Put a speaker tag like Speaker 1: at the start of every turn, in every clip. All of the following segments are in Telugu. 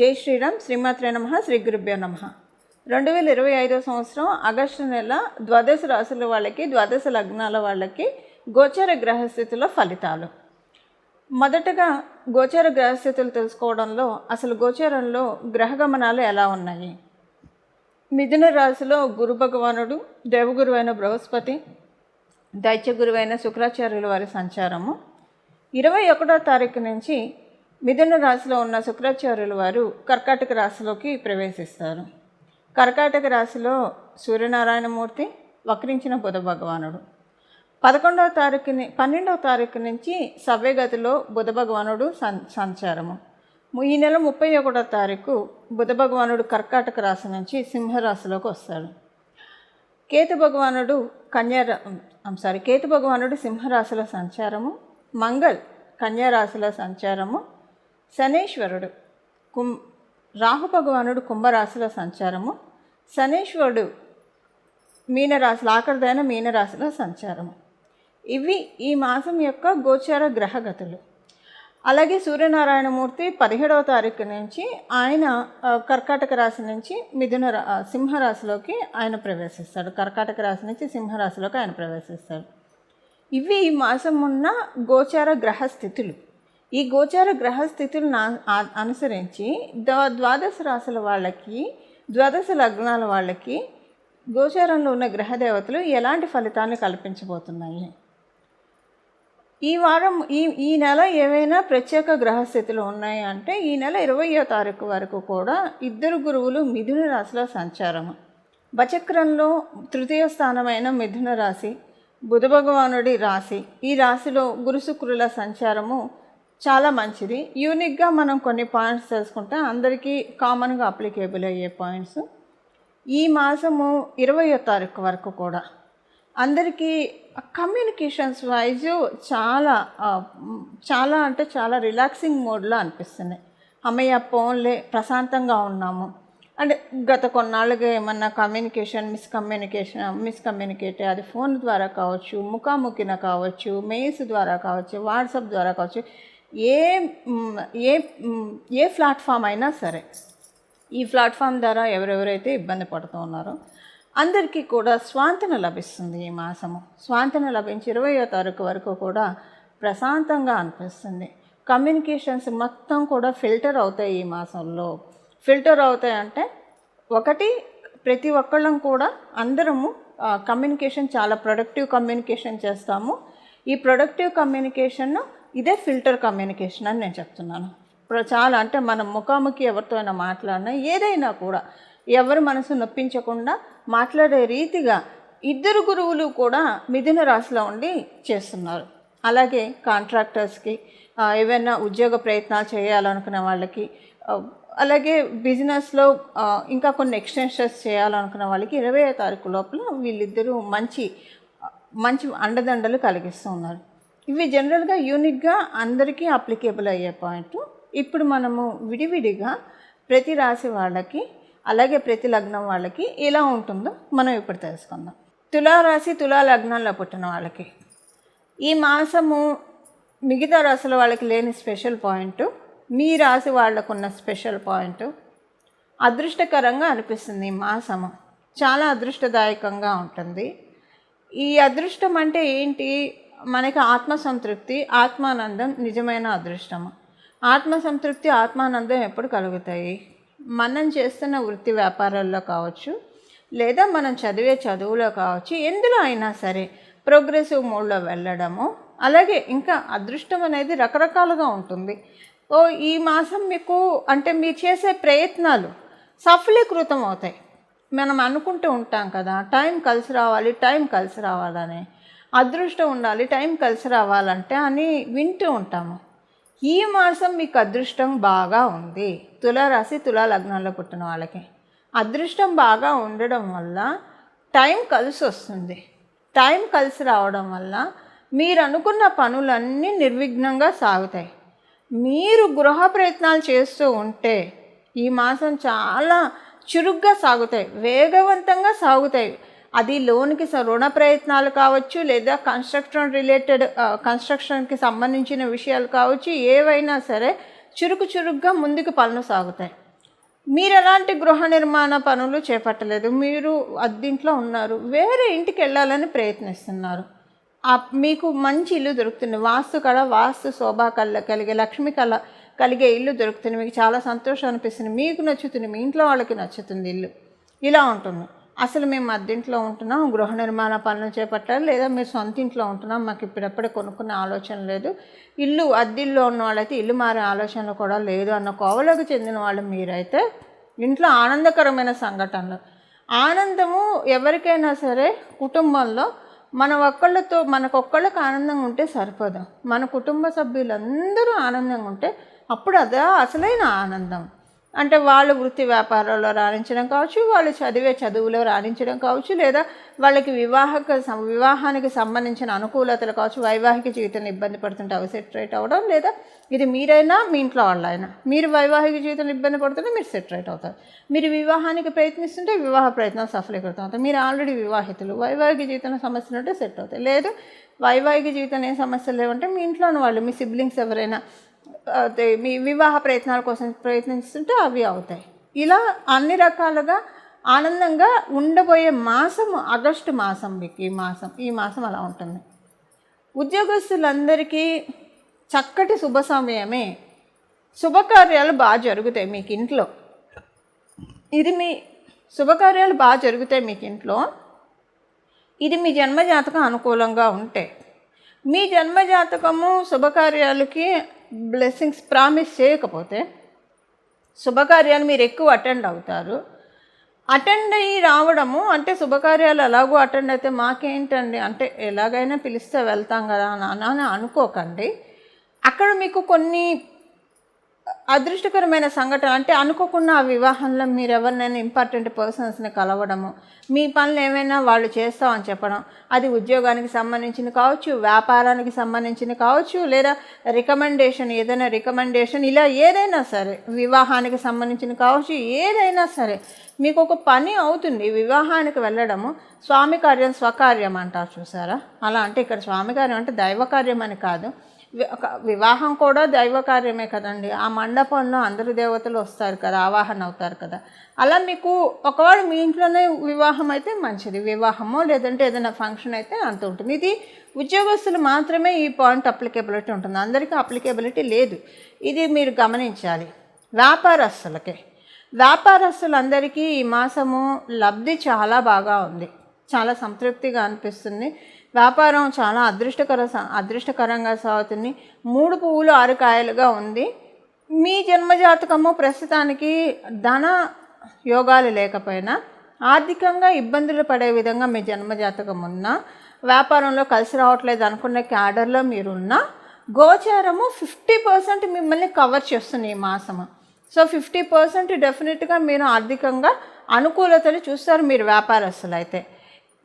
Speaker 1: జై శ్రీరామ్. శ్రీమాత్రే నమః. శ్రీ గురుభ్యో నమః. 2025 సంవత్సరం ఆగస్టు నెల ద్వాదశ రాశుల వాళ్ళకి, ద్వాదశ లగ్నాల వాళ్ళకి గోచర గ్రహస్థితుల ఫలితాలు. మొదటగా గోచర గ్రహస్థితులు తెలుసుకోవడంలో అసలు గోచరంలో గ్రహగమనాలు ఎలా ఉన్నాయి. మిథున రాశిలో గురు భగవానుడు, దేవగురువైన బృహస్పతి, దైత్య గురువైన శుక్రాచార్యుల వారి సంచారము. 21వ తారీఖు నుంచి మిథున రాశిలో ఉన్న శుక్రాచార్యుల వారు కర్కాటక రాశిలోకి ప్రవేశిస్తారు. కర్కాటక రాశిలో సూర్యనారాయణమూర్తి, వక్రించిన బుధ భగవానుడు. 12వ తారీఖు నుంచి సవ్యగతిలో బుధ భగవానుడు సంచారము. ఈ నెల 31వ తారీఖు బుధ భగవానుడు కర్కాటక రాశి నుంచి సింహరాశిలోకి వస్తాడు. కేతు భగవానుడు సింహరాశిలో సంచారము. మంగళ్ కన్యారాశిలో సంచారము. శనేశ్వరుడు రాహు భగవానుడు కుంభరాశిలో సంచారము. శనేశ్వరుడు మీనరాశిలో ఆఖరిదైన మీనరాశిలో సంచారము. ఇవి ఈ మాసం యొక్క గోచార గ్రహగతులు. అలాగే సూర్యనారాయణమూర్తి 17వ తారీఖు నుంచి ఆయన కర్కాటక రాశి నుంచి సింహరాశిలోకి ఆయన ప్రవేశిస్తాడు. కర్కాటక రాశి నుంచి సింహరాశిలోకి ఆయన ప్రవేశిస్తాడు. ఇవి ఈ మాసం ఉన్న గోచార గ్రహస్థితులు. ఈ గోచార గ్రహస్థితులను అనుసరించి ద్వాదశ రాశుల వాళ్ళకి, ద్వాదశ లగ్నాల వాళ్ళకి గోచారంలో ఉన్న గ్రహదేవతలు ఎలాంటి ఫలితాన్ని కల్పించబోతున్నాయి. ఈ వారం ఈ నెల ఏవైనా ప్రత్యేక గ్రహస్థితులు ఉన్నాయి అంటే ఈ నెల 20వ తారీఖు వరకు కూడా 2 గురువులు మిథున రాశిలో సంచారము. బచక్రంలో 3వ స్థానమైన మిథున రాశి బుధ భగవానుడి రాశి. ఈ రాశిలో గురు శుక్రుల సంచారము చాలా మంచిది. యూనిక్గా మనం కొన్ని పాయింట్స్ తెలుసుకుంటే అందరికీ కామన్గా అప్లికేబుల్ అయ్యే పాయింట్స్. ఈ మాసము 20వ తారీఖు వరకు కూడా అందరికీ కమ్యూనికేషన్స్ వైజ్ చాలా అంటే చాలా రిలాక్సింగ్ మోడ్లో అనిపిస్తున్నాయి. అమ్మయ్య పోన్లే ప్రశాంతంగా ఉన్నాము అంటే గత కొన్నాళ్ళుగా ఏమన్నా మిస్కమ్యూనికేట్ అది ఫోన్ ద్వారా కావచ్చు, ముఖాముఖిన కావచ్చు, మెయిల్స్ ద్వారా కావచ్చు, వాట్సాప్ ద్వారా కావచ్చు, ఏ ప్లాట్ఫామ్ అయినా సరే ఈ ప్లాట్ఫామ్ ద్వారా ఎవరెవరైతే ఇబ్బంది పడుతూ ఉన్నారో అందరికీ కూడా స్వాంతన లభిస్తుంది. ఈ మాసము స్వాంతన లభించి 20వ తారీఖు వరకు కూడా ప్రశాంతంగా అనిపిస్తుంది. కమ్యూనికేషన్స్ మొత్తం కూడా ఫిల్టర్ అవుతాయి. ఈ మాసంలో ఫిల్టర్ అవుతాయంటే ఒకటి, ప్రతి ఒక్కళ్ళం కూడా అందరము కమ్యూనికేషన్ చాలా ప్రొడక్టివ్ కమ్యూనికేషన్ చేస్తాము. ఈ ప్రొడక్టివ్ కమ్యూనికేషన్ ఇదే ఫిల్టర్ కమ్యూనికేషన్ అని నేను చెప్తున్నాను. చాలా అంటే మనం ముఖాముఖి ఎవరితో అయినా మాట్లాడినా ఏదైనా కూడా ఎవరి మనసు నొప్పించకుండా మాట్లాడే రీతిగా 2 గురువులు కూడా మిథున రాశిలో ఉండి చేస్తున్నారు. అలాగే కాంట్రాక్టర్స్కి, ఏవైనా ఉద్యోగ ప్రయత్నాలు చేయాలనుకునే వాళ్ళకి, అలాగే బిజినెస్లో ఇంకా కొన్ని ఎక్స్టెన్షన్స్ చేయాలనుకున్న వాళ్ళకి 20వ తారీఖు లోపల వీళ్ళిద్దరూ మంచి అండదండలు కలిగిస్తూ ఉన్నారు. ఇవి జనరల్గా యూనిక్గా అందరికీ అప్లికేబుల్ అయ్యే పాయింట్. ఇప్పుడు మనము విడివిడిగా ప్రతి రాశి వాళ్ళకి అలాగే ప్రతి లగ్నం వాళ్ళకి ఎలా ఉంటుందో మనం ఇప్పుడు తెలుసుకుందాం. తులారాశి, తులా లగ్నంలో పుట్టిన వాళ్ళకి ఈ మాసము మిగతా రాశుల వాళ్ళకి లేని స్పెషల్ పాయింట్, మీ రాశి వాళ్ళకున్న స్పెషల్ పాయింట్. అదృష్టకరంగా అనిపిస్తుంది. ఈ మాసము చాలా అదృష్టదాయకంగా ఉంటుంది. ఈ అదృష్టం అంటే ఏంటి? మనకి ఆత్మసంతృప్తి, ఆత్మానందం నిజమైన అదృష్టము. ఆత్మసంతృప్తి, ఆత్మానందం ఎప్పుడు కలుగుతాయి? మనం చేస్తున్న వృత్తి వ్యాపారాల్లో కావచ్చు, లేదా మనం చదివే చదువులో కావచ్చు, ఎందులో అయినా సరే ప్రోగ్రెసివ్ మోడ్లో వెళ్ళడము. అలాగే ఇంకా అదృష్టం అనేది రకరకాలుగా ఉంటుంది. ఈ మాసం మీకు అంటే మీరు చేసే ప్రయత్నాలు సఫలీకృతం అవుతాయి. మనం అనుకుంటూ ఉంటాం కదా, టైం కలిసి రావాలని, అదృష్టం ఉండాలి, టైం కలిసి రావాలంటే అని వింటూ ఉంటాము. ఈ మాసం మీకు అదృష్టం బాగా ఉంది. తులారాశి, తులా లగ్నంలో పుట్టిన వాళ్ళకి అదృష్టం బాగా ఉండడం వల్ల టైం కలిసి వస్తుంది. టైం కలిసి రావడం వల్ల మీరు అనుకున్న పనులన్నీ నిర్విఘ్నంగా సాగుతాయి. మీరు గృహ ప్రయత్నాలు చేస్తూ ఉంటే ఈ మాసం చాలా చురుగ్గా సాగుతాయి, వేగవంతంగా సాగుతాయి. అది లోన్కి రుణ ప్రయత్నాలు కావచ్చు, లేదా కన్స్ట్రక్షన్కి సంబంధించిన విషయాలు కావచ్చు, ఏవైనా సరే చురుగ్గా ముందుకు పనులు సాగుతాయి. మీరు ఎలాంటి గృహ నిర్మాణ పనులు చేపట్టలేదు, మీరు అద్దీంట్లో ఉన్నారు, వేరే ఇంటికి వెళ్ళాలని ప్రయత్నిస్తున్నారు. మీకు మంచి ఇల్లు దొరుకుతుంది, వాస్తు కళ వాస్తు శోభా కలిగే లక్ష్మి కళ కలిగే ఇల్లు దొరుకుతుంది, మీకు చాలా సంతోషం అనిపిస్తుంది, మీకు నచ్చుతుంది, మీ ఇంట్లో వాళ్ళకి నచ్చుతుంది ఇల్లు, ఇలా ఉంటుంది. అసలు మేము అద్దెంట్లో ఉంటున్నాం, గృహ నిర్మాణ పనులు చేపట్టాలి, లేదా మీరు సొంత ఇంట్లో ఉంటున్నాం, మాకు ఇప్పుడప్పుడే కొనుక్కునే ఆలోచన లేదు, ఇల్లు అద్దెల్లో ఉన్న వాళ్ళైతే ఇల్లు మారే ఆలోచనలు కూడా లేదు అన్న కోవలకు చెందిన వాళ్ళు మీరైతే ఇంట్లో ఆనందకరమైన సంఘటనలు. ఆనందము ఎవరికైనా సరే కుటుంబంలో మనకొక్కళ్ళకి ఆనందంగా ఉంటే సరిపోదు, మన కుటుంబ సభ్యులందరూ ఆనందంగా ఉంటే అప్పుడు అదే అసలైన ఆనందం. అంటే వాళ్ళు వృత్తి వ్యాపారాల్లో రాణించడం కావచ్చు, వాళ్ళు చదివే చదువులో రాణించడం కావచ్చు, లేదా వాళ్ళకి వివాహానికి సంబంధించిన అనుకూలతలు కావచ్చు, వైవాహిక జీవితంలో ఇబ్బంది పడుతుంటే అవి సెటరేట్ అవ్వడం, లేదా ఇది మీరైనా మీ ఇంట్లో వాళ్ళైనా మీరు వైవాహిక జీవితంలో ఇబ్బంది పడుతుంటే మీరు సెటరేట్ అవుతారు, మీరు వివాహానికి ప్రయత్నిస్తుంటే వివాహ ప్రయత్నం సఫలీకృతం అవుతాయి, మీరు ఆల్రెడీ వివాహితులు వైవాహిక జీవితంలో సమస్యలు ఉంటే సెట్ అవుతాయి, లేదు వైవాహిక జీవితంలో ఏం సమస్యలు లేవంటే మీ ఇంట్లోని వాళ్ళు మీ సిబ్లింగ్స్ ఎవరైనా మీ వివాహ ప్రయత్నాల కోసం ప్రయత్నిస్తుంటే అవి అవుతాయి. ఇలా అన్ని రకాలుగా ఆనందంగా ఉండబోయే మాసం ఆగస్టు మాసం. మీకు ఈ మాసం అలా ఉంటుంది. ఉద్యోగస్తులందరికీ చక్కటి శుభ సమయమే, శుభకార్యాలు బాగా జరుగుతాయి మీకు ఇంట్లో. శుభకార్యాలు బాగా జరుగుతాయి మీకు ఇంట్లో. ఇది మీ జన్మజాతకం అనుకూలంగా ఉంటే, మీ జన్మజాతకము శుభకార్యాలకి బ్లెస్సింగ్స్ ప్రామిస్ చేయకపోతే శుభకార్యాలు మీరు ఎక్కువ అటెండ్ అవుతారు. అటెండ్ అయ్యి రావడము అంటే శుభకార్యాలు ఎలాగో అటెండ్ అయితే మాకేంటండి అంటే ఎలాగైనా పిలిస్తే వెళ్తాం కదా అని అనుకోకండి. అక్కడ మీకు కొన్ని అదృష్టకరమైన సంఘటన అంటే అనుకోకుండా ఆ వివాహంలో మీరు ఎవరినైనా ఇంపార్టెంట్ పర్సన్స్ని కలవడము, మీ పనులు ఏమైనా వాళ్ళు చేస్తామని చెప్పడం, అది ఉద్యోగానికి సంబంధించిన కావచ్చు, వ్యాపారానికి సంబంధించిన కావచ్చు, లేదా ఏదైనా రికమెండేషన్ ఇలా ఏదైనా సరే, వివాహానికి సంబంధించిన కావచ్చు, ఏదైనా సరే మీకు ఒక పని అవుతుంది. వివాహానికి వెళ్ళడము స్వామి కార్యం స్వకార్యం అంటారు చూసారా, అలా అంటే ఇక్కడ స్వామి కార్యం అంటే దైవకార్యం అని కాదు, వివాహం కూడా దైవకార్యమే కదండి. ఆ మండపంలో అందరు దేవతలు వస్తారు కదా, ఆవాహన అవుతారు కదా. అలా మీకు ఒకవేళ మీ ఇంట్లోనే వివాహం అయితే మంచిది, వివాహమో లేదంటే ఏదైనా ఫంక్షన్ అయితే అంత ఉంటుంది. ఇది ఉద్యోగస్తులు మాత్రమే ఈ పాయింట్ అప్లికేబిలిటీ ఉంటుంది, అందరికీ అప్లికేబిలిటీ లేదు, ఇది మీరు గమనించాలి. వ్యాపారస్తులందరికీ ఈ మాసము లబ్ధి చాలా బాగా ఉంది, చాలా సంతృప్తిగా అనిపిస్తుంది. వ్యాపారం చాలా అదృష్టకరంగా సాగుతుంది. 3 పువ్వులు 6 కాయలుగా ఉంది. మీ జన్మజాతకము ప్రస్తుతానికి ధన యోగాలు లేకపోయినా ఆర్థికంగా ఇబ్బందులు పడే విధంగా మీ జన్మజాతకం ఉన్నా, వ్యాపారంలో కలిసి రావట్లేదు అనుకున్న క్యాడర్లో మీరున్నా, గోచారము 50% మిమ్మల్ని కవర్ చేస్తుంది ఈ మాసము. సో 50% డెఫినెట్గా మీరు ఆర్థికంగా అనుకూలతలు చూస్తారు. మీరు వ్యాపారస్తులు అయితే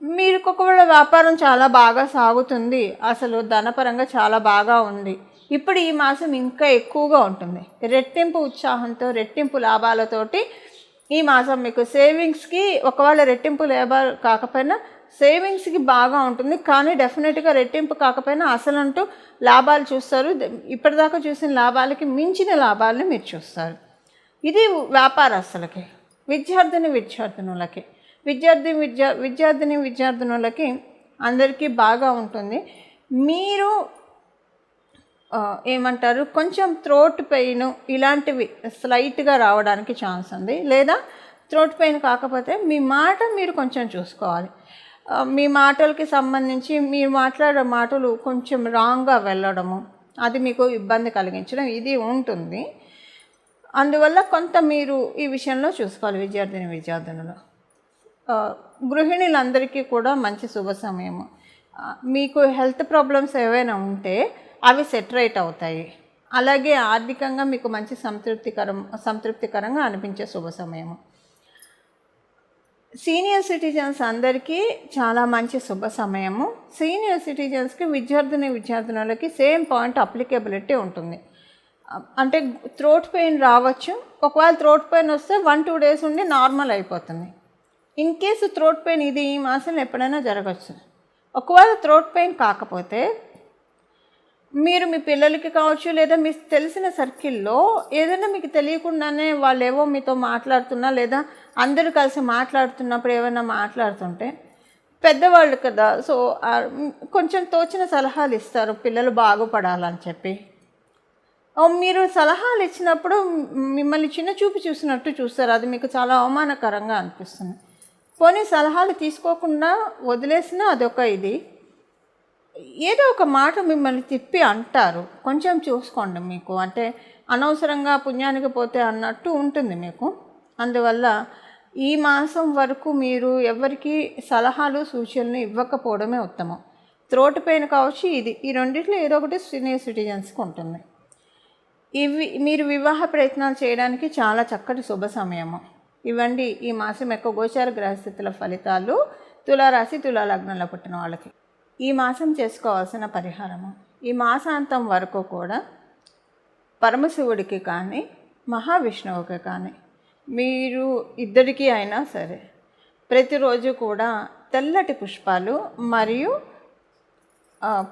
Speaker 1: మీరు ఒకవేళ వ్యాపారం చాలా బాగా సాగుతుంది, అసలు ధనపరంగా చాలా బాగా ఉంది, ఇప్పుడు ఈ మాసం ఇంకా ఎక్కువగా ఉంటుంది. రెట్టింపు ఉత్సాహంతో రెట్టింపు లాభాలతోటి ఈ మాసం మీకు సేవింగ్స్కి ఒకవేళ రెట్టింపు లాభాలు కాకపోయినా సేవింగ్స్కి బాగా ఉంటుంది, కానీ డెఫినెట్గా రెట్టింపు కాకపోయినా అసలంటూ లాభాలు చూస్తారు. ఇప్పటిదాకా చూసిన లాభాలకి మించిన లాభాలను మీరు చూస్తారు. ఇది వ్యాపారస్తులకి. విద్యార్థినులకి అందరికీ బాగా ఉంటుంది. మీరు ఏమంటారు కొంచెం థ్రోట్ పెయిన్ ఇలాంటివి స్లైట్గా రావడానికి ఛాన్స్ ఉంది, లేదా థ్రోట్ పెయిన్ కాకపోతే మీ మాట మీరు కొంచెం చూసుకోవాలి. మీ మాటలకి సంబంధించి మీరు మాట్లాడే మాటలు కొంచెం రాంగ్గా వెళ్ళడము, అది మీకు ఇబ్బంది కలిగించడం ఇది ఉంటుంది. అందువల్ల కొంత మీరు ఈ విషయంలో చూసుకోవాలి. విద్యార్థినులు గృహిణులందరికీ కూడా మంచి శుభ సమయము. మీకు హెల్త్ ప్రాబ్లమ్స్ ఏవైనా ఉంటే అవి సెటరేట్ అవుతాయి. అలాగే ఆర్థికంగా మీకు మంచి సంతృప్తికరంగా అనిపించే శుభ సమయము. సీనియర్ సిటిజన్స్ అందరికీ చాలా మంచి శుభ సమయము. సీనియర్ సిటిజన్స్కి విద్యార్థినులకి సేమ్ పాయింట్ అప్లికేబిలిటీ ఉంటుంది. అంటే థ్రోట్ పెయిన్ రావచ్చు, ఒకవేళ థ్రోట్ పెయిన్ వస్తే 1-2 days ఉండి నార్మల్ అయిపోతుంది. ఇన్ కేసు థ్రోట్ పెయిన్ ఇది ఈ మాసంలో ఎప్పుడైనా జరగచ్చు. ఒకవేళ థ్రోట్ పెయిన్ కాకపోతే మీరు మీ పిల్లలకి కావచ్చు, లేదా మీకు తెలిసిన సర్కిల్లో ఏదైనా మీకు తెలియకుండానే వాళ్ళేవో మీతో మాట్లాడుతున్నా, లేదా అందరూ కలిసి మాట్లాడుతున్నప్పుడు ఏమైనా మాట్లాడుతుంటే, పెద్దవాళ్ళు కదా, సో కొంచెం తోచిన సలహాలు ఇస్తారు పిల్లలు బాగుపడాలని చెప్పి. మీరు సలహాలు ఇచ్చినప్పుడు మిమ్మల్ని చిన్న చూపు చూసినట్టు చూస్తారు. అది మీకు చాలా అవమానకరంగా అనిపిస్తుంది. పోనీ సలహాలు తీసుకోకుండా వదిలేసినా అదొక ఇది. ఏదో ఒక మాట మిమ్మల్ని తిప్పి అంటారు, కొంచెం చూసుకోండి. మీకు అంటే అనవసరంగా పుణ్యానికి పోతే అన్నట్టు ఉంటుంది మీకు. అందువల్ల ఈ మాసం వరకు మీరు ఎవరికి సలహాలు సూచనలు ఇవ్వకపోవడమే ఉత్తమం. త్రోట్ పెయిన్ కావచ్చు, ఈ రెండిట్లో ఏదో ఒకటి సీనియర్ సిటిజన్స్కి ఉంటుంది. మీరు వివాహ ప్రయత్నాలు చేయడానికి చాలా చక్కటి శుభ సమయము. ఇవ్వండి ఈ మాసం యొక్క గోచార గ్రహస్థితుల ఫలితాలు తులారాశి తులాలగ్నంలో పుట్టిన వాళ్ళకి. ఈ మాసం చేసుకోవాల్సిన పరిహారము, ఈ మాసాంతం వరకు కూడా పరమశివుడికి కానీ మహావిష్ణువుకి కానీ మీరు ఇద్దరికీ అయినా సరే ప్రతిరోజు కూడా తెల్లటి పుష్పాలు మరియు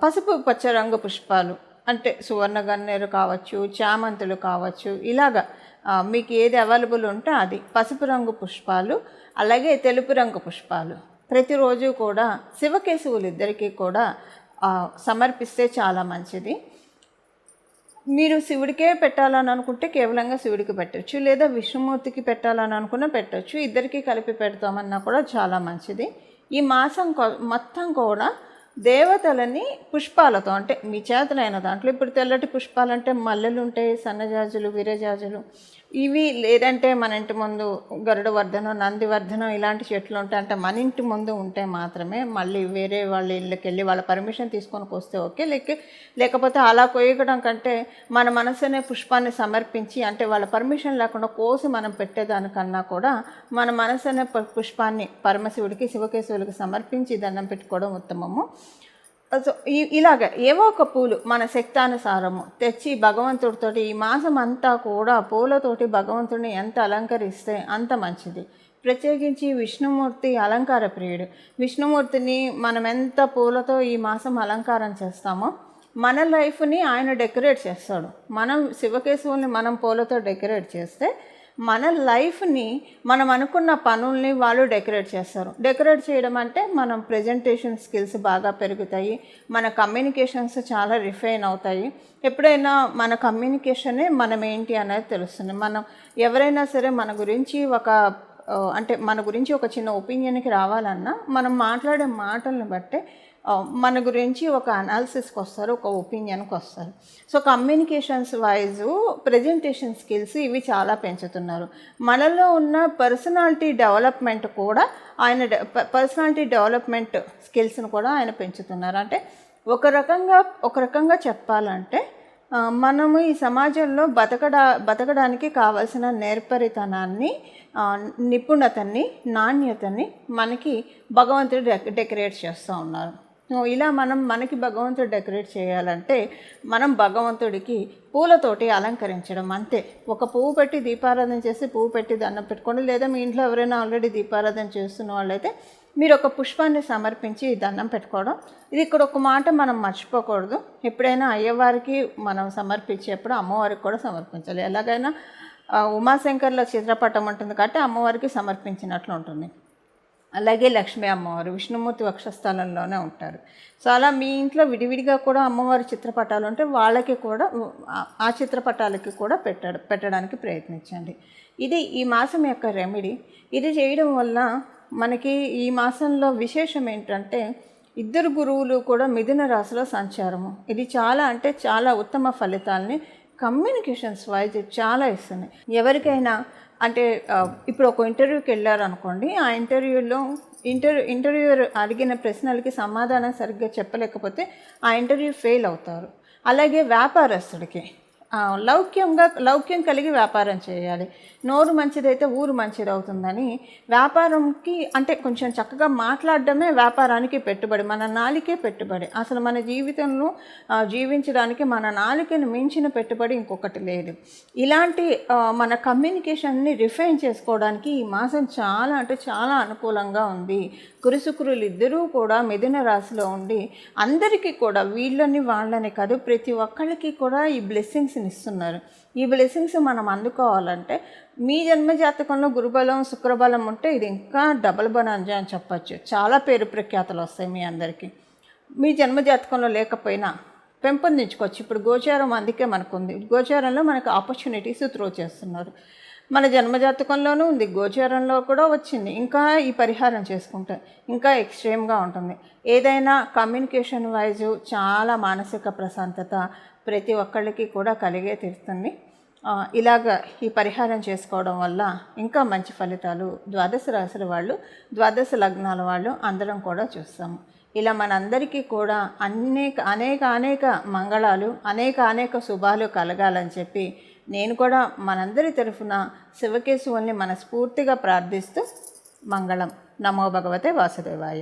Speaker 1: పసుపు పచ్చ రంగు పుష్పాలు, అంటే సువర్ణ గన్నేరు కావచ్చు, చామంతులు కావచ్చు, ఇలాగా మీకు ఏది అవైలబుల్ ఉంటే అది పసుపు రంగు పుష్పాలు, అలాగే తెలుపు రంగు పుష్పాలు ప్రతిరోజు కూడా శివకేశవులు ఇద్దరికీ కూడా సమర్పిస్తే చాలా మంచిది. మీరు శివుడికే పెట్టాలని అనుకుంటే కేవలంగా శివుడికి పెట్టచ్చు, లేదా విష్ణుమూర్తికి పెట్టాలని అనుకున్నా పెట్టచ్చు. ఇద్దరికీ కలిపి పెడతామన్నా కూడా చాలా మంచిది. ఈ మాసం మొత్తం కూడా దేవతలని పుష్పాలతో, అంటే మీ చేతనైన దాంట్లో, ఇప్పుడు తెల్లటి పుష్పాలంటే మల్లెలు ఉంటాయి, సన్నజాజులు, విరజాజులు, ఇవి, లేదంటే మన ఇంటి ముందు గరుడవర్ధనం, నందివర్ధనం ఇలాంటి చెట్లు ఉంటాయి. అంటే మన ఇంటి ముందు ఉంటే మాత్రమే, మళ్ళీ వేరే వాళ్ళ ఇళ్ళకి వెళ్ళి వాళ్ళ పర్మిషన్ తీసుకొని వస్తే ఓకే. లేకపోతే అలా కోయడం కంటే మన మనసునే పుష్పాన్ని సమర్పించి, అంటే వాళ్ళ పర్మిషన్ లేకుండా కోసి మనం పెట్టేదానికన్నా కూడా మన మనసునే పుష్పాన్ని పరమశివుడికి శివకేశవులకి సమర్పించి దండం పెట్టుకోవడం ఉత్తమము. సో ఇలాగ ఏవో ఒక పూలు మన శక్తానుసారము తెచ్చి భగవంతుడితోటి ఈ మాసం అంతా కూడా పూలతోటి భగవంతుడిని ఎంత అలంకరిస్తే అంత మంచిది. ప్రత్యేకించి విష్ణుమూర్తి అలంకార ప్రియుడు. విష్ణుమూర్తిని మనం ఎంత పూలతో ఈ మాసం అలంకారం చేస్తామో మన లైఫ్ని ఆయన డెకరేట్ చేస్తాడు. మనం శివకేశవుల్ని మనం పూలతో డెకరేట్ చేస్తే మన లైఫ్ని, మనం అనుకున్న పనుల్ని వాళ్ళు డెకరేట్ చేస్తారు. డెకరేట్ చేయడం అంటే మనం ప్రజెంటేషన్ స్కిల్స్ బాగా పెరుగుతాయి, మన కమ్యూనికేషన్స్ చాలా రిఫైన్ అవుతాయి. ఎప్పుడైనా మన కమ్యూనికేషనే మనం ఏంటి అనేది తెలుస్తుంది. మనం ఎవరైనా సరే మన గురించి మన గురించి ఒక చిన్న ఒపీనియన్కి రావాలన్నా మనం మాట్లాడే మాటలను బట్టే మన గురించి ఒక అనాలిసిస్కి వస్తారు, ఒక ఒపీనియన్కి వస్తారు. So communications wise presentation skills ఇవి చాలా పెంచుతున్నారు. మనలో ఉన్న పర్సనాలిటీ డెవలప్మెంట్ కూడా పర్సనాలిటీ డెవలప్మెంట్ స్కిల్స్ని కూడా ఆయన పెంచుతున్నారు. అంటే ఒక రకంగా చెప్పాలంటే మనము ఈ సమాజంలో బతకడానికి కావాల్సిన నేర్పరితనాన్ని, నిపుణతని, నాణ్యతని మనకి భగవంతుడు డెకరేట్ చేస్తూ ఉన్నారు. ఇలా మనకి భగవంతుడు డెకరేట్ చేయాలంటే మనం భగవంతుడికి పూలతోటి అలంకరించడం అంతే. ఒక పువ్వు పెట్టి దీపారాధన చేసి పువ్వు పెట్టి దండం పెట్టుకోండి, లేదా మీ ఇంట్లో ఎవరైనా ఆల్రెడీ దీపారాధన చేస్తున్న వాళ్ళైతే మీరు ఒక పుష్పాన్ని సమర్పించి దండం పెట్టుకోవడం. ఇది ఇక్కడ ఒక మాట మనం మర్చిపోకూడదు. ఎప్పుడైనా అయ్యవారికి మనం సమర్పించేప్పుడు అమ్మవారికి కూడా సమర్పించాలి. ఎలాగైనా ఉమాశంకర్ల చిత్రపటం ఉంటుంది కాబట్టి అమ్మవారికి సమర్పించినట్లు ఉంటుంది. అలాగే లక్ష్మీ అమ్మవారు విష్ణుమూర్తి వక్షస్థలంలోనే ఉంటారు. సో అలా మీ ఇంట్లో విడివిడిగా కూడా అమ్మవారి చిత్రపటాలు ఉంటే వాళ్ళకి కూడా ఆ చిత్రపటాలకి కూడా పెట్టడానికి ప్రయత్నించండి. ఇది ఈ మాసం యొక్క రెమెడీ. ఇది చేయడం వల్ల మనకి ఈ మాసంలో విశేషం ఏంటంటే ఇద్దరు గురువులు కూడా మిథున రాశిలో సంచారము. ఇది చాలా ఉత్తమ ఫలితాలని కమ్యూనికేషన్స్ వైజ్ చాలా ఇస్తుంది. ఎవరికైనా అంటే ఇప్పుడు ఒక ఇంటర్వ్యూకి వెళ్ళారనుకోండి, ఆ ఇంటర్వ్యూయర్ అడిగిన ప్రశ్నలకి సమాధానం సరిగ్గా చెప్పలేకపోతే ఆ ఇంటర్వ్యూ ఫెయిల్ అవుతారు. అలాగే వ్యాపారస్తుడికి లౌక్యం కలిగి వ్యాపారం చేయాలి. నోరు మంచిదైతే ఊరు మంచిదవుతుందని వ్యాపారంకి అంటే కొంచెం చక్కగా మాట్లాడడమే వ్యాపారానికి పెట్టుబడి. మన నాలికే పెట్టుబడి. అసలు మన జీవితంలో జీవించడానికి మన నాలికను మించిన పెట్టుబడి ఇంకొకటి లేదు. ఇలాంటి మన కమ్యూనికేషన్ని రిఫైన్ చేసుకోవడానికి ఈ మాసం చాలా అంటే చాలా అనుకూలంగా ఉంది. గురుశుక్రులు ఇద్దరూ కూడా మిథున రాశిలో ఉండి అందరికీ కూడా వీళ్ళని వాళ్ళని కాదు ప్రతి ఒక్కళ్ళకి కూడా ఈ బ్లెస్సింగ్స్ని ఇస్తున్నారు. ఈ బ్లెస్సింగ్స్ మనం అందుకోవాలంటే మీ జన్మజాతకంలో గురుబలం శుక్రబలం ఉంటే ఇది ఇంకా డబల్ బనాంజా అని చెప్పచ్చు. చాలా పేరు ప్రఖ్యాతలు వస్తాయి మీ అందరికీ. మీ జన్మజాతకంలో లేకపోయినా పెంపొందించుకోవచ్చు. ఇప్పుడు గోచారం అందుకే మనకు ఉంది. గోచారంలో మనకు ఆపర్చునిటీస్ త్రో చేస్తున్నారు. మన జన్మజాతకంలోనూ ఉంది, గోచారంలో కూడా వచ్చింది. ఇంకా ఈ పరిహారం చేసుకుంటే ఇంకా ఎక్స్ట్రీమ్గా ఉంటుంది. ఏదైనా కమ్యూనికేషన్ వైజు చాలా మానసిక ప్రశాంతత ప్రతి ఒక్కళ్ళకి కూడా కలిగే తీరుతుంది. ఇలాగ ఈ పరిహారం చేసుకోవడం వల్ల ఇంకా మంచి ఫలితాలు ద్వాదశ రాశుల వాళ్ళు, ద్వాదశ లగ్నాల వాళ్ళు అందరం కూడా చూస్తాము. ఇలా మనందరికీ కూడా అనేక మంగళాలు, అనేక శుభాలు కలగాలని చెప్పి నేను కూడా మనందరి తరఫున శివకేశవుల్ని మనస్ఫూర్తిగా ప్రార్థిస్తూ మంగళం. నమో భగవతే వాసుదేవాయ.